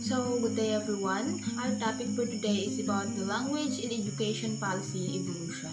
Good day everyone. Our topic for today is about the language in education policy evolution.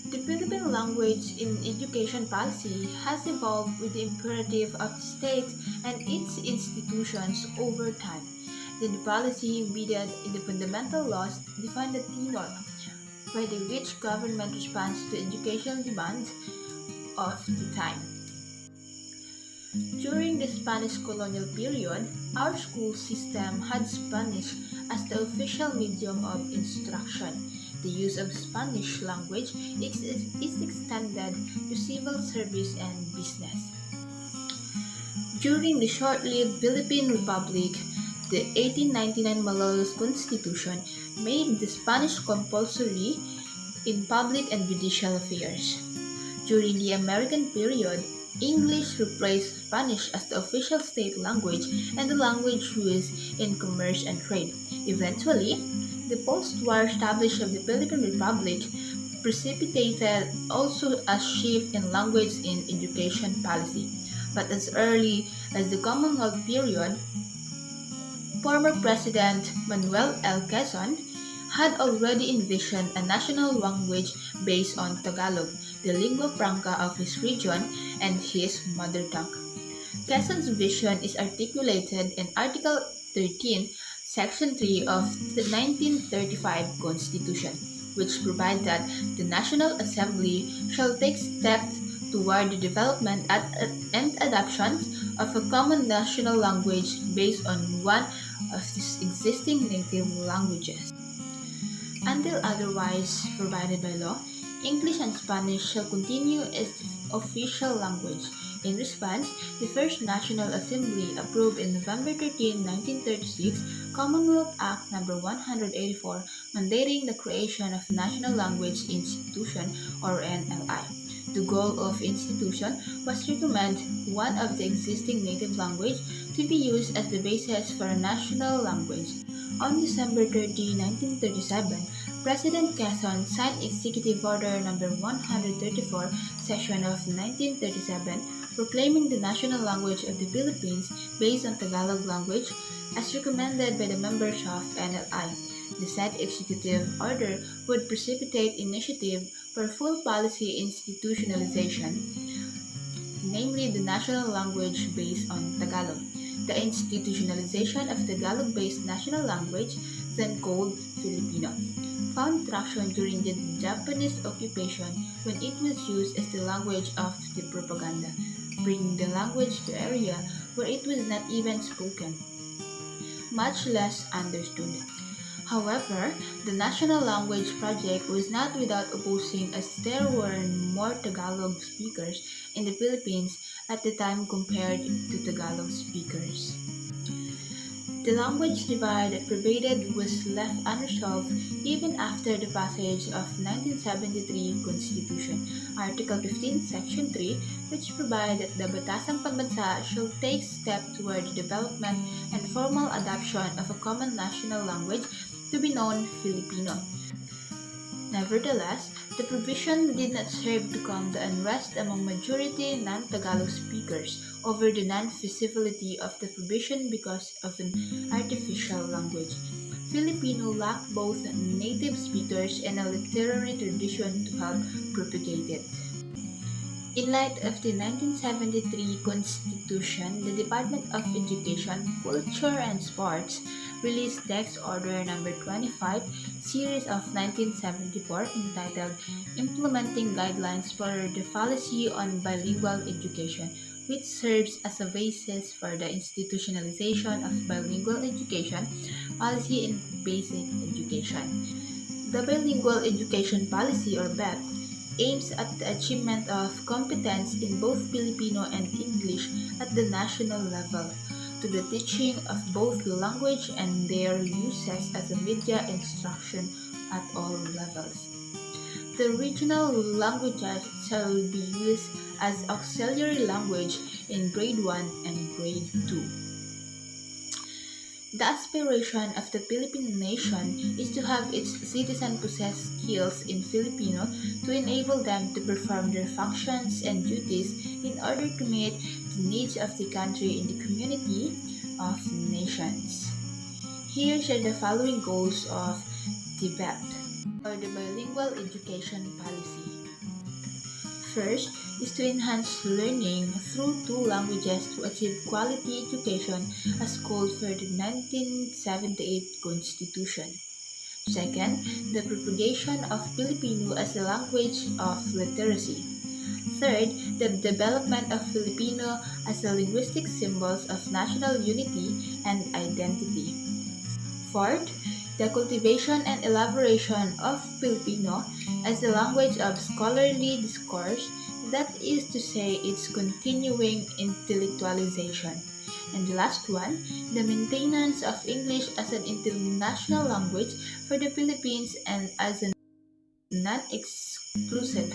The Philippine language in education policy has evolved with the imperative of the state and its institutions over time. The policy embedded in the fundamental laws define the tenor by which government responds to educational demands of the time. During the Spanish colonial period, our school system had Spanish as the official medium of instruction. The use of Spanish language is extended to civil service and business. During the short-lived Philippine Republic, the 1899 Malolos Constitution made the Spanish compulsory in public and judicial affairs. During the American period, English replaced Spanish as the official state language and the language used in commerce and trade. Eventually, the post-war establishment of the Philippine Republic precipitated also a shift in language in education policy. But as early as the Commonwealth period, former President Manuel L. Quezon had already envisioned a national language based on Tagalog, the lingua franca of his region and his mother tongue. Quezon's vision is articulated in Article 13, Section 3 of the 1935 Constitution, which provides that the National Assembly shall take steps toward the development and adoption of a common national language based on one of its existing native languages. Until otherwise provided by law, English and Spanish shall continue as the official language. In response, the First National Assembly approved in November 13, 1936, Commonwealth Act No. 184, mandating the creation of National Language Institution or NLI. The goal of institution was to recommend one of the existing native language to be used as the basis for a national language. On December 30, 1937, President Quezon signed Executive Order No. 134, Session of 1937, proclaiming the national language of the Philippines based on Tagalog language as recommended by the members of NLI. The said executive order would precipitate initiative for full policy institutionalization, namely the national language based on Tagalog. The institutionalization of Tagalog-based national language, then called Filipino, found traction during the Japanese occupation when it was used as the language of the propaganda, bringing the language to area where it was not even spoken, much less understood. However, the National Language Project was not without opposing as there were more Tagalog speakers in the Philippines at the time compared to Tagalog speakers. The language divide that pervaded was left unresolved even after the passage of 1973 Constitution, Article 15, Section 3, which provided that the Batasang Pambansa shall take steps toward the development and formal adoption of a common national language to be known Filipino. Nevertheless, the provision did not serve to calm the unrest among majority non-Tagalog speakers over the non-feasibility of the provision because of an artificial language. Filipino lacked both native speakers and a literary tradition to help propagate it. In light of the 1973 Constitution, the Department of Education, Culture and Sports released Text Order No. 25, Series of 1974, entitled Implementing Guidelines for the Policy on Bilingual Education, which serves as a basis for the institutionalization of bilingual education policy in basic education. The Bilingual Education Policy, or BEP, aims at the achievement of competence in both Filipino and English at the national level, to the teaching of both language and their uses as a media instruction at all levels. The regional languages shall be used as auxiliary language in grade 1 and grade 2. The aspiration of the Philippine nation is to have its citizens possess skills in Filipino to enable them to perform their functions and duties in order to meet the needs of the country in the community of Nations. Here are the following goals of the BEP, or the Bilingual Education Policy. First is to enhance learning through two languages to achieve quality education as called for the 1978 Constitution. Second, the propagation of Filipino as a language of literacy. Third, the development of Filipino as a linguistic symbols of national unity and identity. Fourth, the cultivation and elaboration of Filipino as a language of scholarly discourse, that is to say, its continuing intellectualization. And the last one, the maintenance of English as an international language for the Philippines and as a non-exclusive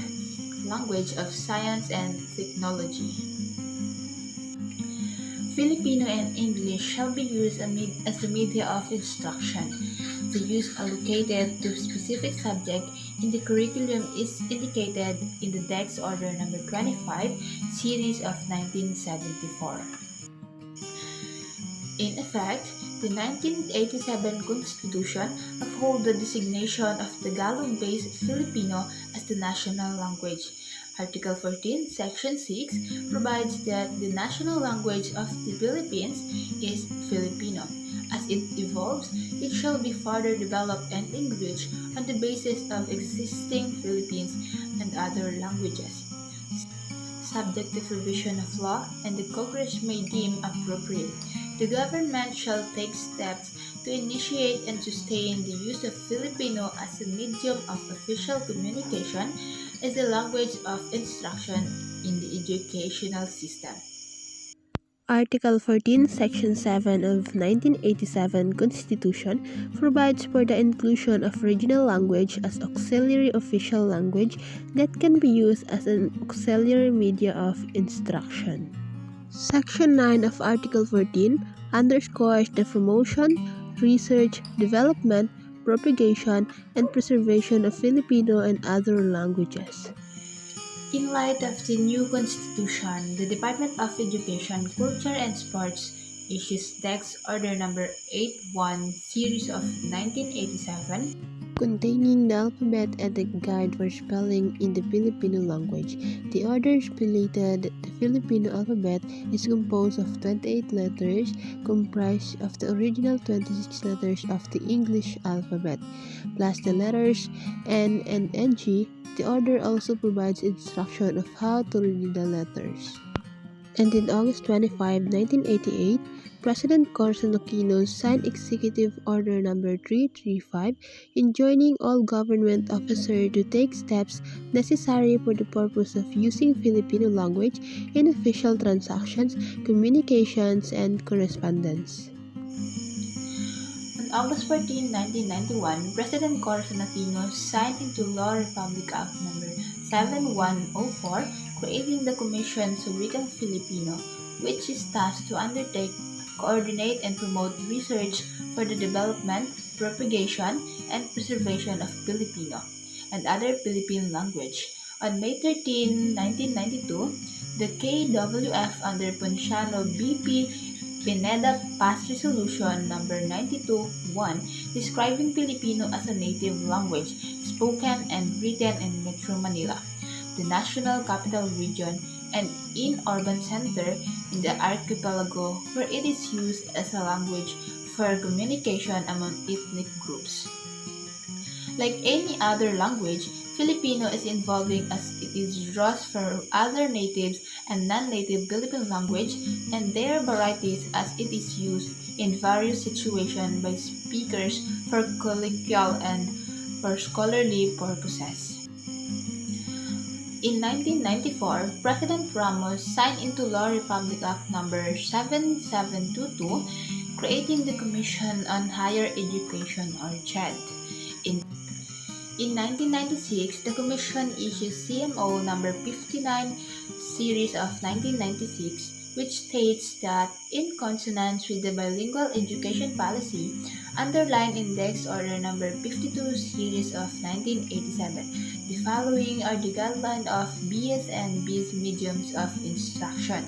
language of science and technology. Filipino and English shall be used as the media of instruction. The use allocated to specific subject in the curriculum is indicated in the Dex Order Number 25, Series of 1974. In effect, the 1987 Constitution upholds the designation of Tagalog-based Filipino as the national language. Article 14, Section 6 provides that the national language of the Philippines is Filipino. As it evolves, it shall be further developed and enriched on the basis of existing Philippines and other languages, subject to provision of law and the Congress may deem appropriate. The government shall take steps to initiate and sustain the use of Filipino as a medium of official communication as a language of instruction in the educational system. Article 14, Section 7 of 1987 Constitution provides for the inclusion of regional language as auxiliary official language that can be used as an auxiliary media of instruction. Section 9 of Article 14 underscores the promotion, research, development, propagation, and preservation of Filipino and other languages. In light of the new Constitution, the Department of Education, Culture and Sports issues Dex Order Number 81, Series of 1987, containing the alphabet and a guide for spelling in the Filipino language. The order stipulated the Filipino alphabet is composed of 28 letters, comprised of the original 26 letters of the English alphabet, plus the letters N and NG. The order also provides instruction of how to read the letters. And in August 25, 1988, President Corazon Aquino signed Executive Order Number 335 enjoining all government officers to take steps necessary for the purpose of using Filipino language in official transactions, communications, and correspondence. On August 14, 1991, President Corazon Aquino signed into law Republic Act No. 7104 creating the Commission sa Wikang Filipino, which is tasked to undertake, coordinate, and promote research for the development, propagation, and preservation of Filipino and other Philippine language. On May 13, 1992, the KWF under Ponciano BP Pineda passed Resolution Number 92-1 describing Filipino as a native language spoken and written in Metro Manila, the National Capital Region, and in urban center in the archipelago where it is used as a language for communication among ethnic groups. Like any other language, Filipino is evolving as it is draws from other natives and non-native Philippine language and their varieties as it is used in various situations by speakers for colloquial and for scholarly purposes. In 1994, President Ramos signed into law Republic Act No. 7722 creating the Commission on Higher Education or CHED. In 1996, the Commission issued CMO No. 59 Series of 1996, which states that, in consonance with the bilingual education policy underlined in Dex Order No. 52 Series of 1987, the following are the guidelines of BS and BS mediums of instruction.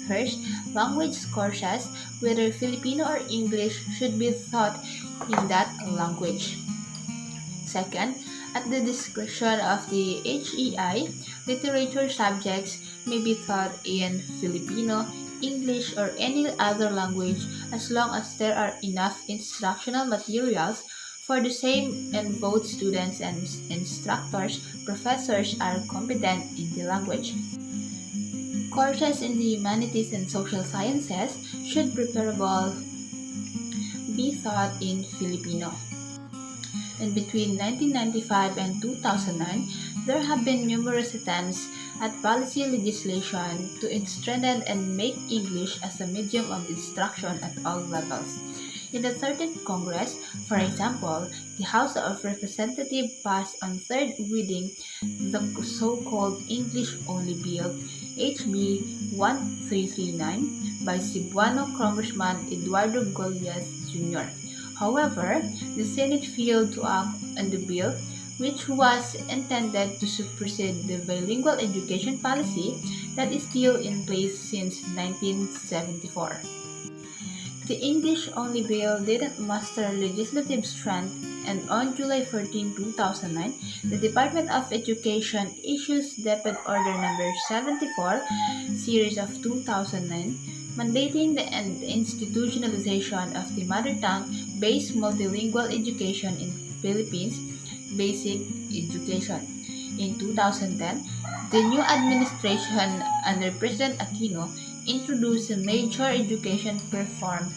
First, language courses, whether Filipino or English, should be taught in that language. Second, at the discretion of the HEI, literature subjects may be taught in Filipino, English, or any other language as long as there are enough instructional materials for the same and both students and instructors, professors are competent in the language. Courses in the humanities and social sciences should preferable be taught in Filipino. And between 1995 and 2009, there have been numerous attempts at policy legislation to strengthen and make English as a medium of instruction at all levels. In the 13th Congress, for example, the House of Representatives passed on third reading the so-called English-only bill HB 1339 by Cebuano Congressman Eduardo Golias Jr. However, the Senate failed to act on the bill, which was intended to supersede the bilingual education policy that is still in place since 1974. The English-only bill didn't muster legislative strength, and on July 14, 2009, the Department of Education issues Deped Order Number 74, Series of 2009, mandating the institutionalization of the mother tongue-based multilingual education in Philippines, basic education. In 2010, the new administration under President Aquino introduced a major education reform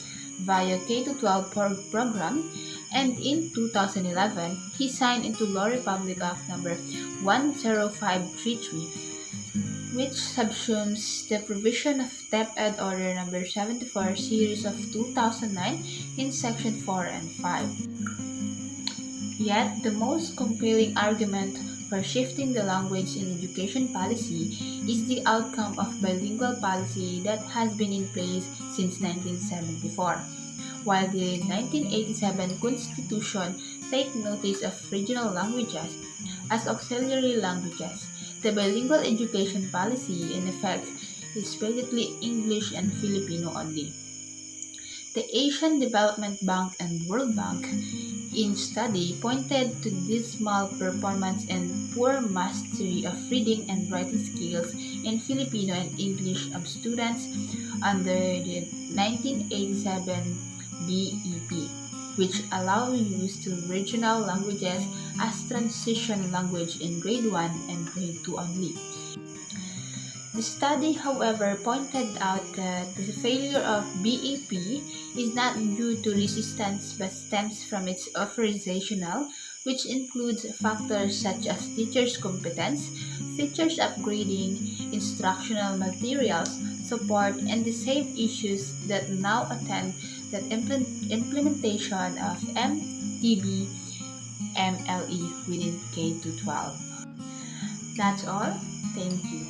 via K-12 program, and in 2011, he signed into Law Republic Act Number 10533, which subsumes the provision of DepEd Order Number 74 Series of 2009 in Section 4 and 5. Yet, the most compelling argument for shifting the language in education policy is the outcome of bilingual policy that has been in place since 1974. While the 1987 Constitution takes notice of regional languages as auxiliary languages, the bilingual education policy in effect is basically English and Filipino only. The Asian Development Bank and World Bank in study pointed to dismal performance and poor mastery of reading and writing skills in Filipino and English of students under the 1987 BEP, which allow use to regional languages as transition language in grade 1 and grade 2 only. The study, however, pointed out that the failure of BEP is not due to resistance but stems from its authorizational, which includes factors such as teachers' competence, teachers' upgrading, instructional materials, support, and the same issues that now attend the implementation of MTB MLE within K-12. That's all. Thank you.